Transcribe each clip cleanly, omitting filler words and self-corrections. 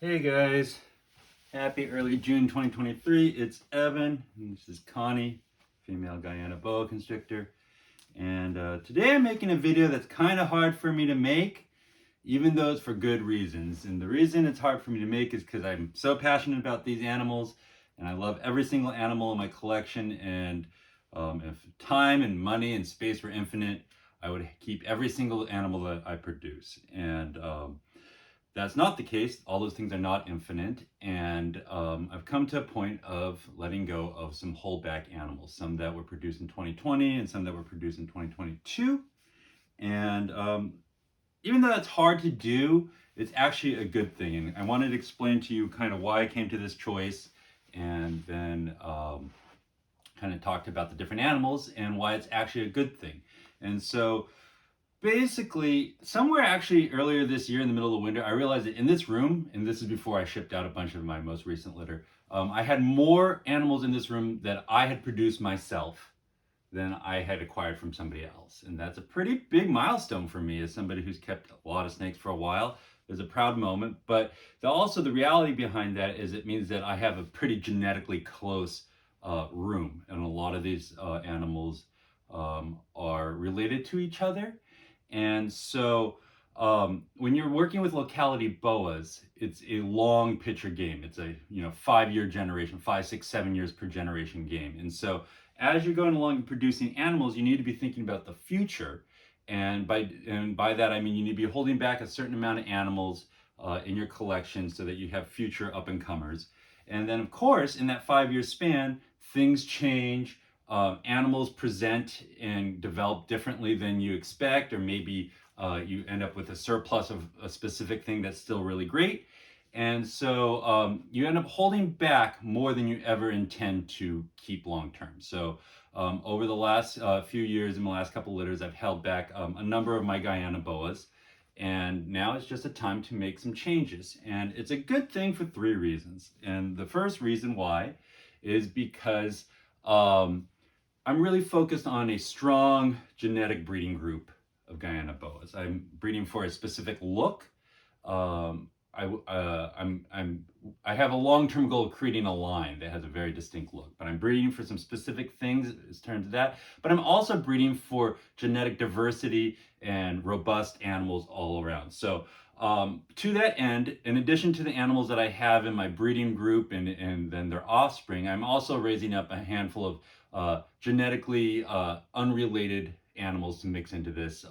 Hey guys, happy early June 2023. It's Evan, and this is Connie, female Guyana boa constrictor. And today I'm making a video that's kind of hard for me to make, even though it's for good reasons. And the reason it's hard for me to make is because I'm so passionate about these animals, and I love every single animal in my collection. And if time and money and space were infinite, I would keep every single animal that I produce. And that's not the case. All those things are not infinite. And I've come to a point of letting go of some holdback animals, some that were produced in 2020 and some that were produced in 2022. And even though that's hard to do, it's actually a good thing. And I wanted to explain to you kind of why I came to this choice, and then kind of talked about the different animals and why it's actually a good thing. And so basically, somewhere actually earlier this year in the middle of the winter, I realized that in this room, and this is before I shipped out a bunch of my most recent litter, I had more animals in this room that I had produced myself than I had acquired from somebody else. And that's a pretty big milestone for me as somebody who's kept a lot of snakes for a while. It's a proud moment, but also the reality behind that is it means that I have a pretty genetically close room, and a lot of these animals are related to each other. And so when you're working with locality boas, it's a long picture game. It's a 5-year generation, 5, 6, 7 years per generation game. And so as you're going along and producing animals, you need to be thinking about the future. And by that I mean you need to be holding back a certain amount of animals in your collection so that you have future up and comers. And then of course in that 5-year span, things change. Animals present and develop differently than you expect, or maybe you end up with a surplus of a specific thing that's still really great. And so you end up holding back more than you ever intend to keep long term. So over the last few years, in the last couple litters, I've held back a number of my Guyana boas. And now it's just a time to make some changes. And it's a good thing for 3 reasons. And the first reason why is because I'm really focused on a strong genetic breeding group of Guyana boas. I'm breeding for a specific look. I have a long-term goal of creating a line that has a very distinct look, but I'm breeding for some specific things in terms of that. But I'm also breeding for genetic diversity and robust animals all around. So to that end, in addition to the animals that I have in my breeding group and then their offspring, I'm also raising up a handful of genetically unrelated animals to mix into this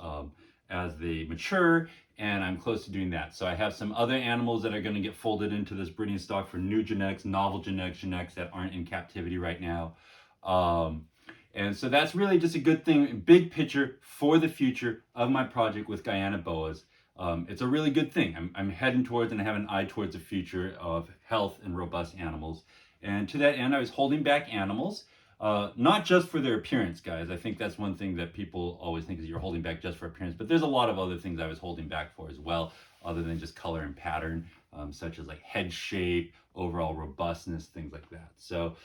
as they mature, and I'm close to doing that. So I have some other animals that are going to get folded into this breeding stock for new genetics, novel genetics that aren't in captivity right now. And so that's really just a good thing, big picture for the future of my project with Guyana boas. It's a really good thing. I'm heading towards and I have an eye towards the future of health and robust animals. And to that end, I was holding back animals. Not just for their appearance, guys. I think that's one thing that people always think is you're holding back just for appearance, but there's a lot of other things I was holding back for as well, other than just color and pattern, such as like head shape, overall robustness, things like that. So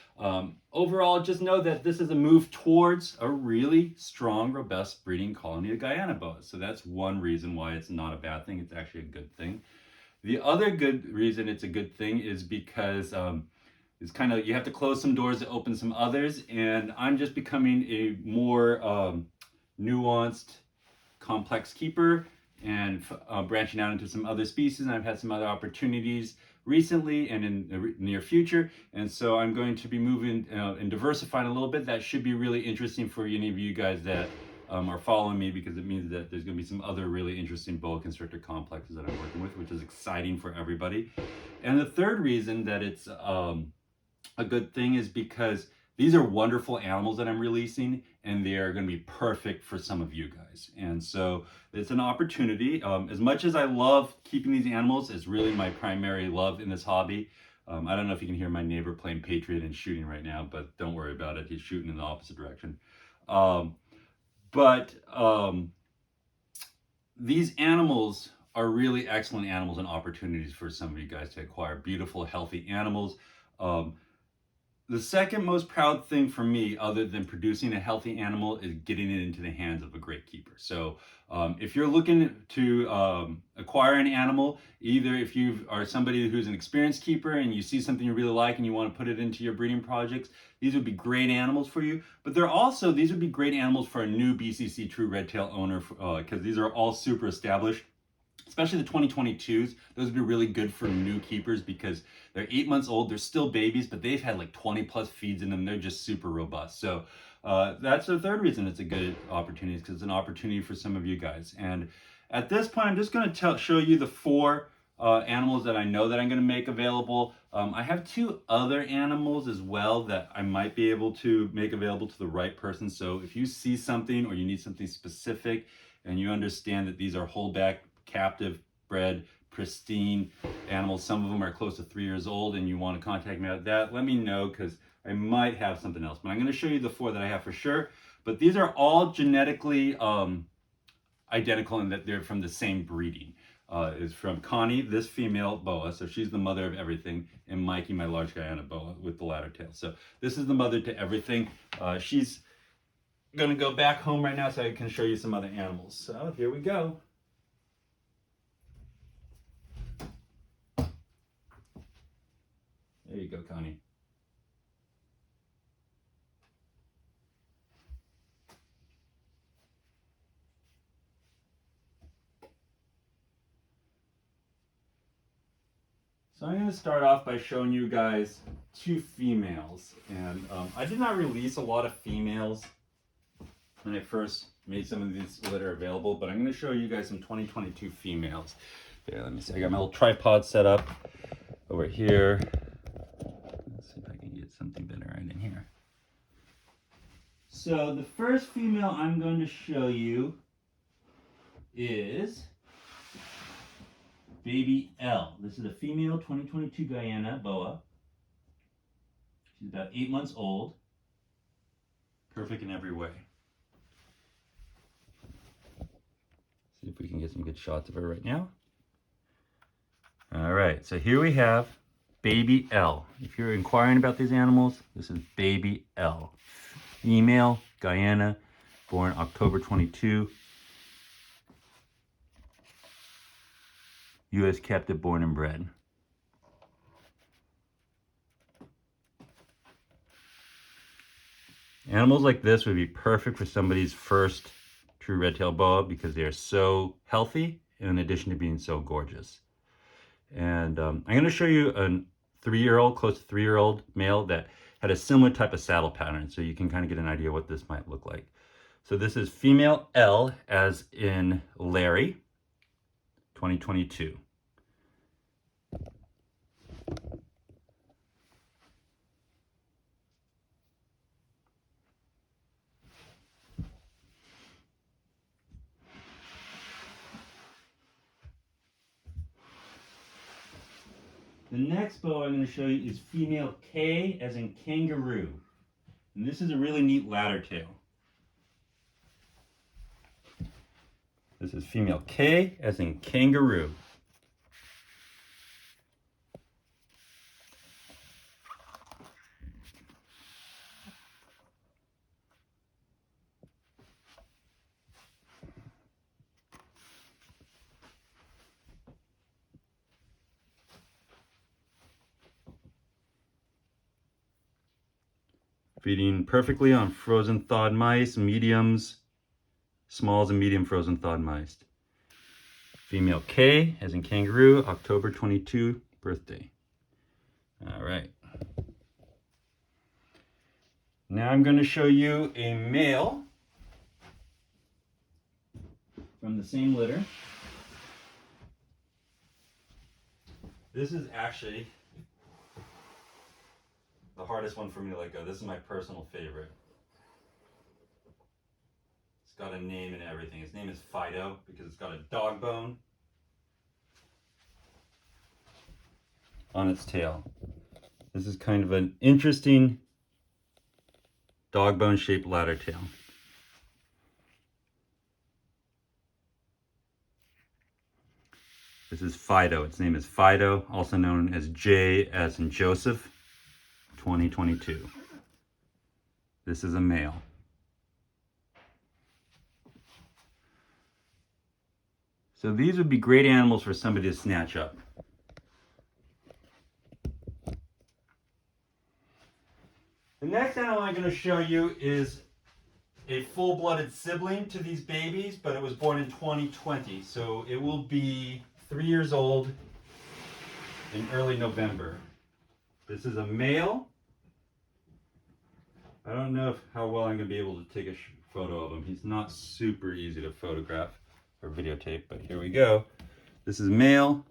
overall, just know that this is a move towards a really strong, robust breeding colony of Guyana boas. So that's one reason why it's not a bad thing. It's actually a good thing. The other good reason it's a good thing is because it's kind of, you have to close some doors to open some others, and I'm just becoming a more nuanced, complex keeper and branching out into some other species. And I've had some other opportunities recently and in the near future, and so I'm going to be moving and diversifying a little bit. That should be really interesting for any of you guys that are following me, because it means that there's going to be some other really interesting boa constrictor complexes that I'm working with, which is exciting for everybody. And the third reason that it's a good thing is because these are wonderful animals that I'm releasing, and they are going to be perfect for some of you guys. And so it's an opportunity. As much as I love keeping these animals, it's really my primary love in this hobby. I don't know if you can hear my neighbor playing Patriot and shooting right now, but don't worry about it. He's shooting in the opposite direction. But these animals are really excellent animals and opportunities for some of you guys to acquire beautiful, healthy animals. the second most proud thing for me, other than producing a healthy animal, is getting it into the hands of a great keeper. So if you're looking to acquire an animal, either if you are somebody who's an experienced keeper and you see something you really like and you want to put it into your breeding projects, these would be great animals for you. But these would be great animals for a new BCC true red tail owner, because these are all super established. Especially the 2022s, those would be really good for new keepers because they're 8 months old, they're still babies, but they've had like 20 plus feeds in them. They're just super robust. So that's the third reason it's a good opportunity, because it's an opportunity for some of you guys. And at this point, I'm just going to show you the 4 animals that I know that I'm going to make available. I have 2 other animals as well that I might be able to make available to the right person. So if you see something or you need something specific and you understand that these are holdback, captive bred, pristine animals, some of them are close to 3 years old, and you want to contact me about that, let me know, because I might have something else. But I'm going to show you the 4 that I have for sure. But these are all genetically identical in that they're from the same breeding. Is from Connie, this female boa, so she's the mother of everything, and Mikey, my large Guyana boa with the ladder tail. So this is the mother to everything. She's going to go back home right now so I can show you some other animals. So here we go. There you go, Connie. So I'm going to start off by showing you guys 2 females. And I did not release a lot of females when I first made some of these litter available, but I'm going to show you guys some 2022 females. There, let me see. I got my little tripod set up over here. Let's see if I can get something better right in here. So the first female I'm going to show you is Baby L. This is a female 2022 Guyana boa. She's about 8 months old. Perfect in every way. See if we can get some good shots of her right now. All right, so here we have Baby L. If you're inquiring about these animals, this is Baby L. Female, Guyana, born October 22. U.S. captive, born and bred. Animals like this would be perfect for somebody's first true red-tailed boa because they are so healthy in addition to being so gorgeous. And I'm going to show you a 3-year-old, close to 3-year-old male that had a similar type of saddle pattern, so you can kind of get an idea what this might look like. So this is female L, as in Larry, 2022. The next boa I'm going to show you is female K, as in kangaroo. And this is a really neat ladder tail. This is female K, as in kangaroo. Feeding perfectly on frozen thawed mice, mediums, smalls, and medium frozen thawed mice. Female K, as in kangaroo, October 22 birthday. All right. Now I'm going to show you a male from the same litter. This is actually the hardest one for me to let go. This is my personal favorite. It's got a name and everything. His name is Fido because it's got a dog bone on its tail. This is kind of an interesting dog bone shaped ladder tail. This is Fido. Its name is Fido, also known as J, as in Joseph, 2022. This is a male. So these would be great animals for somebody to snatch up. The next animal I'm going to show you is a full-blooded sibling to these babies, but it was born in 2020. So it will be 3 years old in early November. This is a male. I don't know how well I'm going to be able to take a photo of him. He's not super easy to photograph or videotape, but here we go. This is male.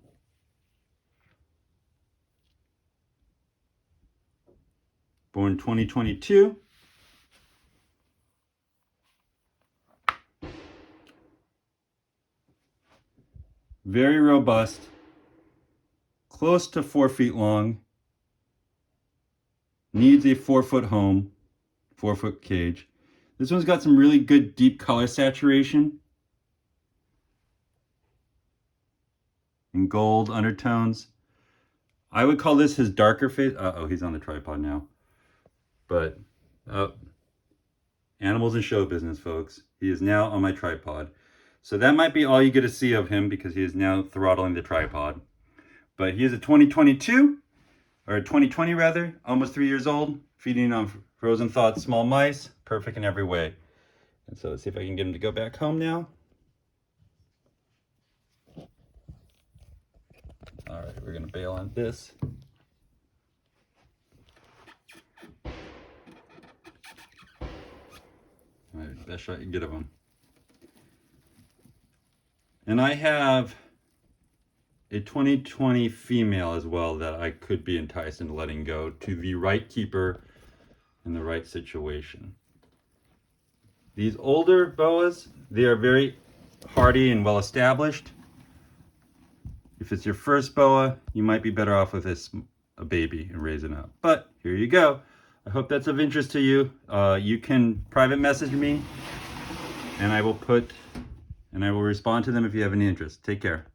Born 2022. Very robust. Close to 4 feet long. Needs a 4-foot home, 4-foot cage. This one's got some really good deep color saturation and gold undertones. I would call this his darker face. Uh-oh, he's on the tripod now. But animals in show business, folks. He is now on my tripod. So that might be all you get to see of him because he is now throttling the tripod. But he is a 2022, or 2020 rather, almost 3 years old, feeding on frozen thawed small mice, perfect in every way. And so let's see if I can get him to go back home now. All right, we're gonna bail on this. All right, best shot you can get of him. And I have a 2020 female as well that I could be enticed into letting go to the right keeper in the right situation. These older boas, they are very hardy and well established. If it's your first boa, you might be better off with a baby and raising up. But here you go. I hope that's of interest to you. You can private message me and I will respond to them if you have any interest. Take care.